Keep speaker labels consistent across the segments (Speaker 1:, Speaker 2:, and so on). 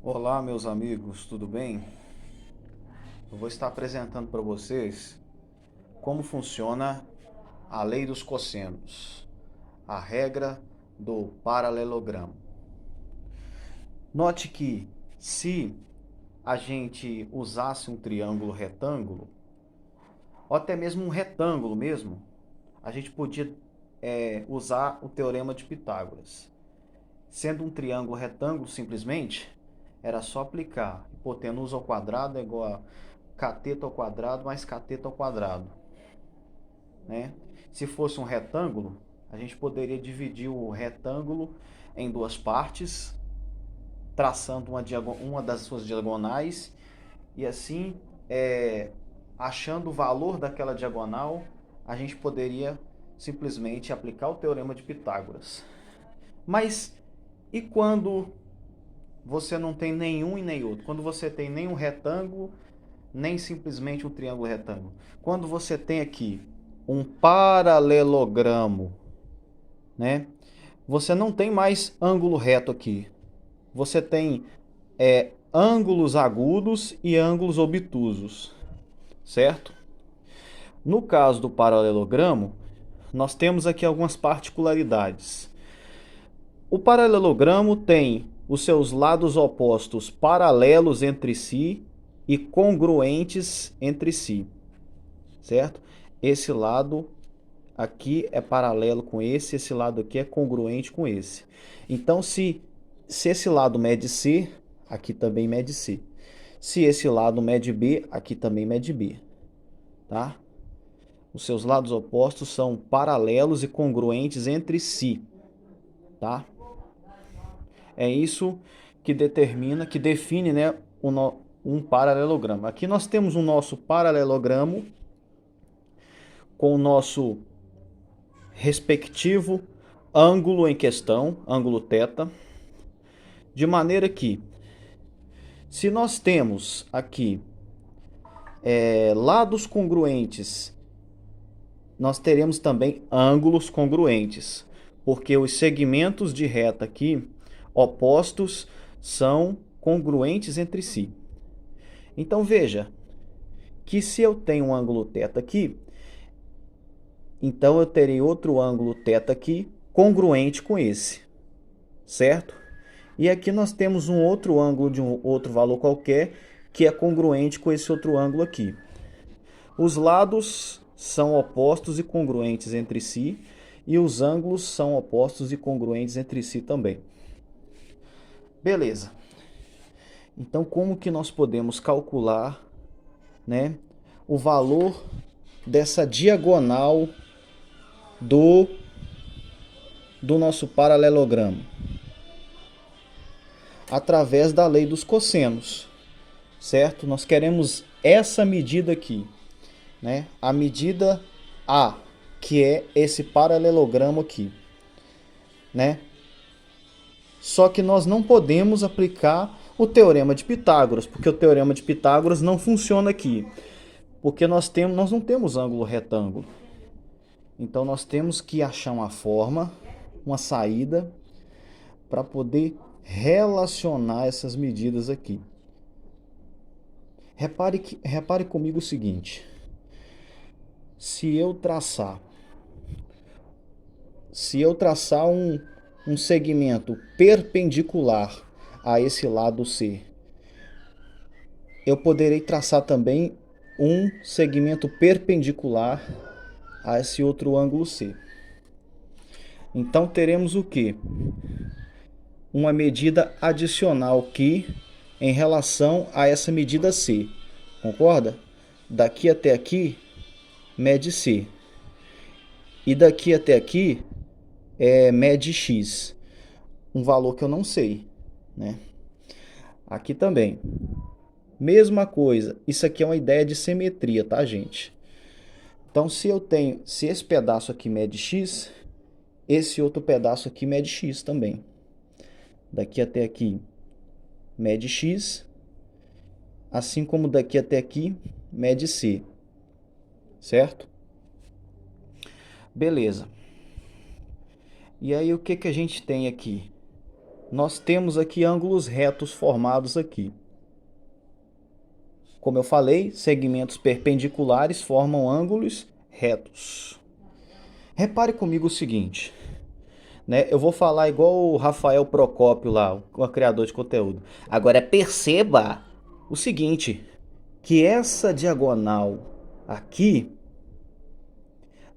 Speaker 1: Olá, meus amigos, tudo bem? Eu vou estar apresentando para vocês como funciona a lei dos cossenos, a regra do paralelogramo. Note que se a gente usasse um triângulo retângulo, ou até mesmo um retângulo mesmo, a gente podia usar o teorema de Pitágoras. Sendo um triângulo retângulo, simplesmente, era só aplicar. Hipotenusa ao quadrado é igual a cateto ao quadrado mais cateto ao quadrado. Né? Se fosse um retângulo, a gente poderia dividir o retângulo em duas partes, traçando uma das suas diagonais, e assim, achando o valor daquela diagonal, a gente poderia simplesmente aplicar o teorema de Pitágoras. Mas e quando você não tem nenhum e nem outro? Quando você tem nem um retângulo, nem simplesmente um triângulo retângulo. Quando você tem aqui um paralelogramo, né? Você não tem mais ângulo reto aqui. Você tem ângulos agudos e ângulos obtusos, certo? No caso do paralelogramo, nós temos aqui algumas particularidades. O paralelogramo tem os seus lados opostos paralelos entre si e congruentes entre si, certo? Esse lado aqui é paralelo com esse lado aqui é congruente com esse. Então, se esse lado mede C, aqui também mede C. Se esse lado mede B, aqui também mede B, tá? Os seus lados opostos são paralelos e congruentes entre si, tá? É isso que determina, que define, né, um paralelogramo. Aqui nós temos o nosso paralelogramo com o nosso respectivo ângulo em questão, ângulo θ, de maneira que, se nós temos aqui lados congruentes, nós teremos também ângulos congruentes, porque os segmentos de reta aqui opostos são congruentes entre si. Então veja que se eu tenho um ângulo θ aqui, então eu terei outro ângulo θ aqui congruente com esse, certo? E aqui nós temos um outro ângulo de um outro valor qualquer que é congruente com esse outro ângulo aqui. Os lados são opostos e congruentes entre si, e os ângulos são opostos e congruentes entre si também. Beleza. Então, como que nós podemos calcular, né, o valor dessa diagonal do nosso paralelogramo? Através da lei dos cossenos, certo? Nós queremos essa medida aqui, né? A medida A, que é esse paralelogramo aqui, né? Só que nós não podemos aplicar o teorema de Pitágoras, porque o teorema de Pitágoras não funciona aqui, porque nós não temos ângulo retângulo. Então nós temos que achar uma forma, uma saída para poder relacionar essas medidas aqui. Repare comigo o seguinte: se eu traçar um segmento perpendicular a esse lado C, eu poderei traçar também um segmento perpendicular a esse outro ângulo C. Então teremos o quê? Uma medida adicional aqui em relação a essa medida C. Concorda? Daqui até aqui mede C. E daqui até aqui mede X. Um valor que eu não sei, né? Aqui também. Mesma coisa. Isso aqui é uma ideia de simetria, tá, gente? Então, se esse pedaço aqui mede X, esse outro pedaço aqui mede X também. Daqui até aqui mede X, assim como daqui até aqui mede C, certo? Beleza. E aí o que a gente tem aqui? nós temos aqui ângulos retos formados aqui. Como eu falei, segmentos perpendiculares formam ângulos retos. Repare comigo o seguinte, né? Eu vou falar igual o Rafael Procópio lá, o criador de conteúdo. Agora perceba o seguinte, que essa diagonal aqui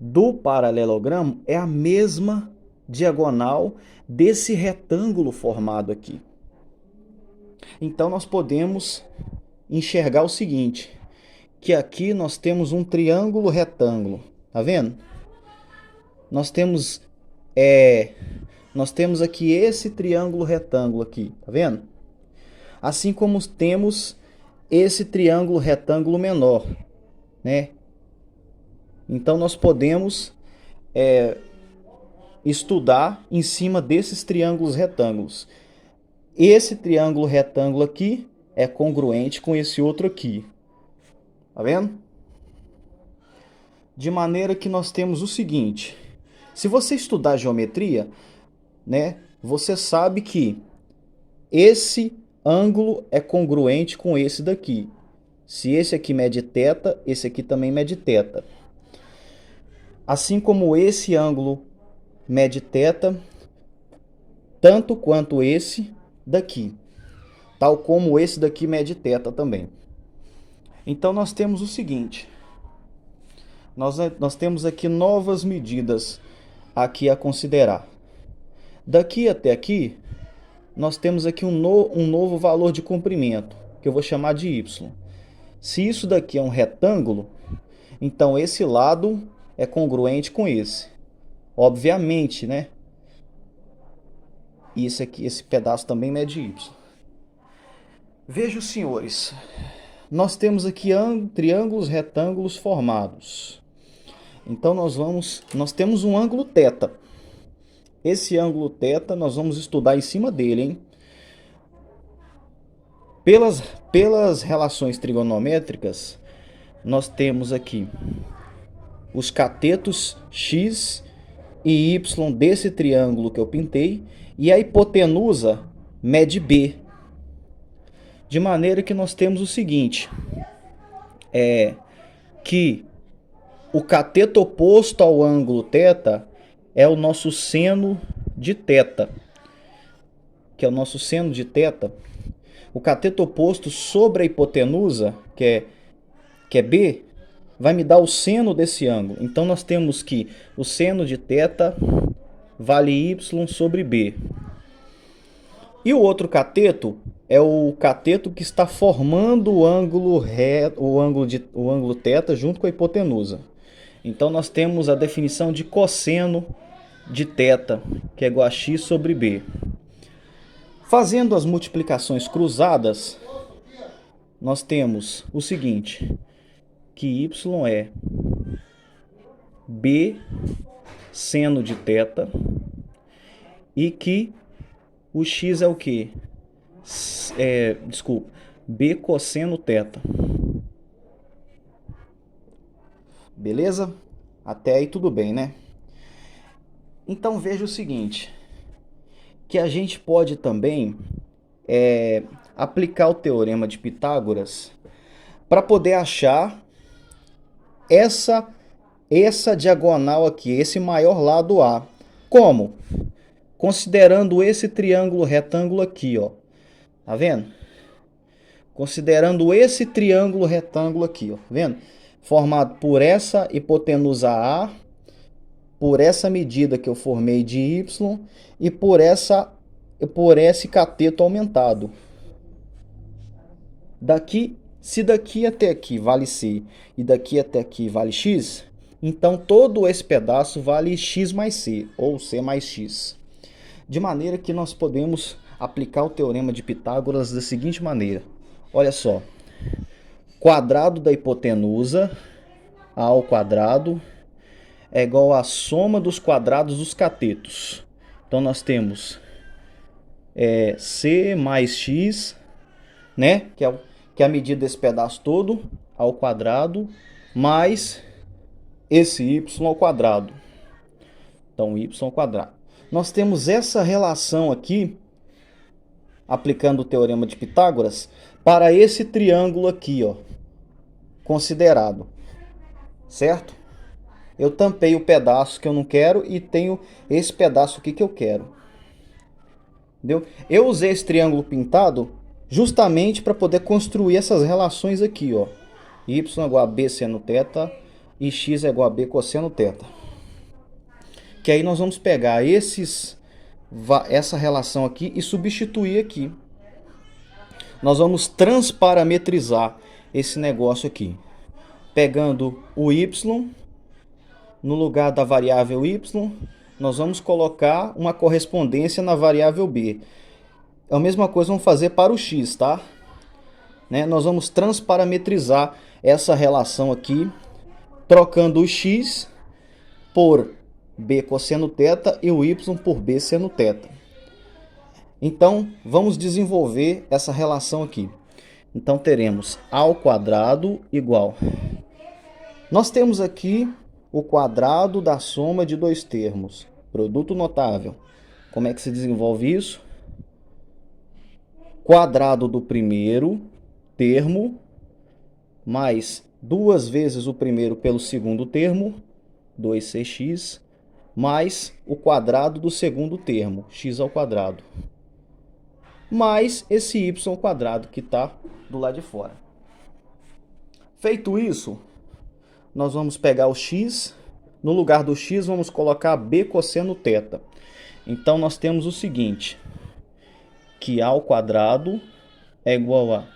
Speaker 1: do paralelogramo é a mesma diagonal desse retângulo formado aqui. Então nós podemos enxergar o seguinte, que aqui nós temos um triângulo retângulo, tá vendo? Nós temos aqui esse triângulo retângulo aqui, tá vendo? Assim como temos esse triângulo retângulo menor, né? Então nós podemos estudar em cima desses triângulos retângulos. Esse triângulo retângulo aqui é congruente com esse outro aqui. Tá vendo? De maneira que nós temos o seguinte. Se você estudar geometria, né, você sabe que esse ângulo é congruente com esse daqui. Se esse aqui mede θ, esse aqui também mede θ. Assim como esse ângulo mede θ, tanto quanto esse daqui. Tal como esse daqui mede θ também. Então nós temos o seguinte. Nós temos aqui novas medidas aqui a considerar. Daqui até aqui, nós temos aqui um novo valor de comprimento, que eu vou chamar de y. Se isso daqui é um retângulo, então esse lado é congruente com esse. Obviamente, né? Isso aqui, esse pedaço também mede y. Vejam, senhores, nós temos aqui triângulos retângulos formados. Então nós temos um ângulo θ. Esse ângulo θ nós vamos estudar em cima dele, hein? Pelas relações trigonométricas, nós temos aqui os catetos x e y desse triângulo que eu pintei, e a hipotenusa mede b. De maneira que nós temos o seguinte, que o cateto oposto ao ângulo θ é o nosso seno de θ, que é o nosso seno de θ. O cateto oposto sobre a hipotenusa, que é b, vai me dar o seno desse ângulo. Então nós temos que o seno de θ vale y sobre b. E o outro cateto é o cateto que está formando o ângulo θ junto com a hipotenusa. Então nós temos a definição de cosseno de θ, que é igual a x sobre b. Fazendo as multiplicações cruzadas, nós temos o seguinte, que y é b seno de θ e que o x é o quê? B cosseno θ. Beleza? Até aí tudo bem, né? Então veja o seguinte, que a gente pode também aplicar o teorema de Pitágoras para poder achar essa diagonal aqui, esse maior lado A. Como? Considerando esse triângulo retângulo aqui, ó. Tá vendo? Considerando esse triângulo retângulo aqui, ó. Tá vendo? Formado por essa hipotenusa A, por essa medida que eu formei de y e por esse cateto aumentado. Se daqui até aqui vale c e daqui até aqui vale x, então todo esse pedaço vale x mais c, ou c mais x. De maneira que nós podemos aplicar o teorema de Pitágoras da seguinte maneira. Olha só. Quadrado da hipotenusa, a ao quadrado, é igual à soma dos quadrados dos catetos. Então nós temos c mais x, né? Que é a medida desse pedaço todo, ao quadrado, mais esse y ao quadrado. Então y ao quadrado. Nós temos essa relação aqui aplicando o teorema de Pitágoras, para esse triângulo aqui, ó, considerado, certo? Eu tampei o pedaço que eu não quero e tenho esse pedaço aqui que eu quero. Entendeu? Eu usei esse triângulo pintado justamente para poder construir essas relações aqui, ó. Y é igual a B seno θ e x é igual a B cosseno θ. Que aí nós vamos pegar essa relação aqui e substituir aqui. Nós vamos transparametrizar esse negócio aqui. Pegando o y, no lugar da variável y, nós vamos colocar uma correspondência na variável b. É a mesma coisa que vamos fazer para o x, tá? Né? Nós vamos transparametrizar essa relação aqui, trocando o x por b cosseno θ e o y por b seno θ. Então, vamos desenvolver essa relação aqui. Então, teremos a ao quadrado igual. Nós temos aqui o quadrado da soma de dois termos, produto notável. Como é que se desenvolve isso? Quadrado do primeiro termo mais 2 vezes o primeiro pelo segundo termo, 2cx, mais o quadrado do segundo termo, x ao quadrado, mais esse y ao quadrado que está do lado de fora. Feito isso, nós vamos pegar o x, no lugar do x vamos colocar b cosseno θ. Então nós temos o seguinte, que a ao quadrado é igual a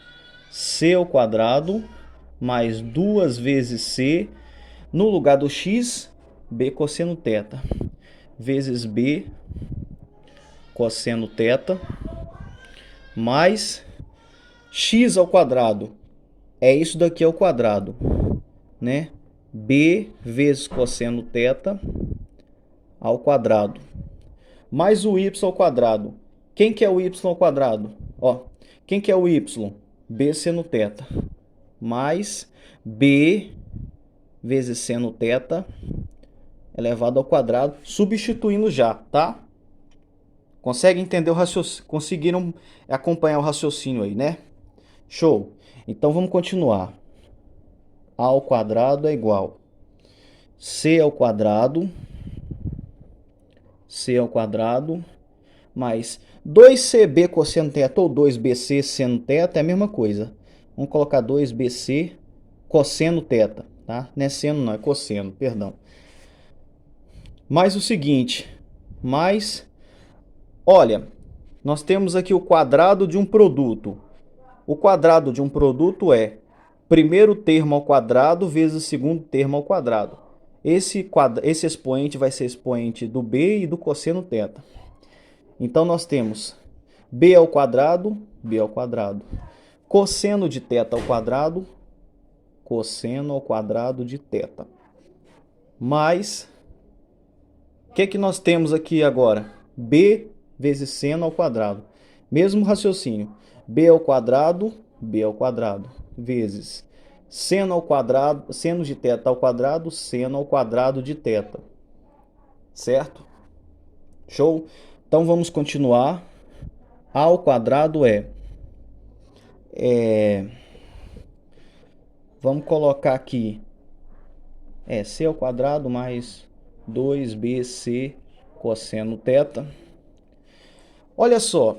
Speaker 1: c ao quadrado mais 2 vezes c, no lugar do x, b cosseno θ, vezes b cosseno θ, mais x ao quadrado, é isso daqui ao quadrado, né? B vezes cosseno θ ao quadrado, mais o y ao quadrado. Quem que é o y ao quadrado? Ó, quem que é o y? B seno θ, mais b vezes seno θ elevado ao quadrado, substituindo já, tá? Consegue entender o raciocínio? Conseguiram acompanhar o raciocínio aí, né? Show! Então vamos continuar. A ao quadrado é igual c ao quadrado mais 2cb cosseno θ ou 2bc seno θ é a mesma coisa. Vamos colocar 2bc cosseno θ, tá? Não é seno não, é cosseno, perdão. Mais o seguinte, olha, nós temos aqui o quadrado de um produto. O quadrado de um produto é primeiro termo ao quadrado vezes segundo termo ao quadrado. Esse expoente vai ser expoente do b e do cosseno θ. Então nós temos b ao quadrado, cosseno de θ ao quadrado, cosseno ao quadrado de θ. Mais, o que nós temos aqui agora? B vezes seno ao quadrado. Mesmo raciocínio. B ao quadrado, vezes seno ao quadrado, seno de θ ao quadrado, seno ao quadrado de θ. Certo? Show? Então vamos continuar. A ao quadrado vamos colocar aqui c ao quadrado mais 2bc cosseno θ. Olha só,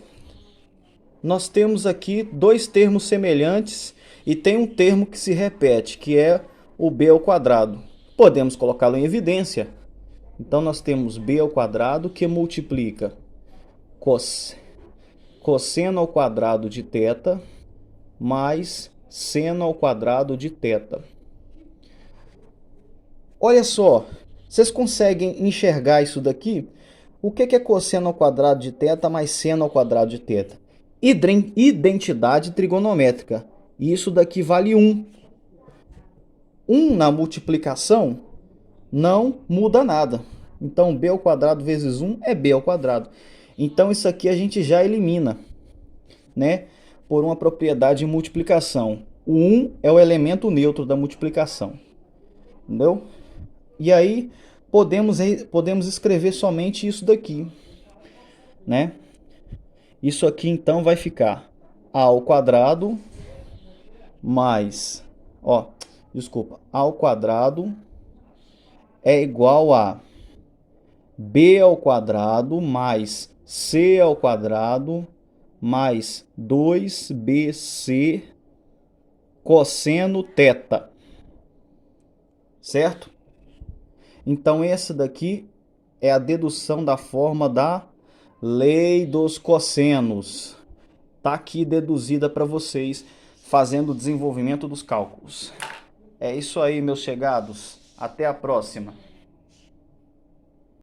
Speaker 1: nós temos aqui dois termos semelhantes e tem um termo que se repete, que é o b ao quadrado. Podemos colocá-lo em evidência. Então nós temos b ao quadrado que multiplica cosseno ao quadrado de θ mais seno ao quadrado de θ. Olha só, vocês conseguem enxergar isso daqui? O que é cosseno ao quadrado de θ mais seno ao quadrado de θ? Identidade trigonométrica. Isso daqui vale 1. 1 na multiplicação não muda nada. Então, b ao quadrado vezes 1 é b ao quadrado. Então, isso aqui a gente já elimina, né? Por uma propriedade de multiplicação. O 1 é o elemento neutro da multiplicação. Entendeu? E aí, podemos escrever somente isso daqui, né? Isso aqui então vai ficar a ao quadrado mais, ó, desculpa, a ao quadrado é igual a b ao quadrado mais c ao quadrado mais 2bc cosseno θ, certo? Então essa daqui é a dedução da forma da lei dos cossenos. Tá aqui deduzida para vocês fazendo o desenvolvimento dos cálculos. É isso aí, meus chegados. Até a próxima.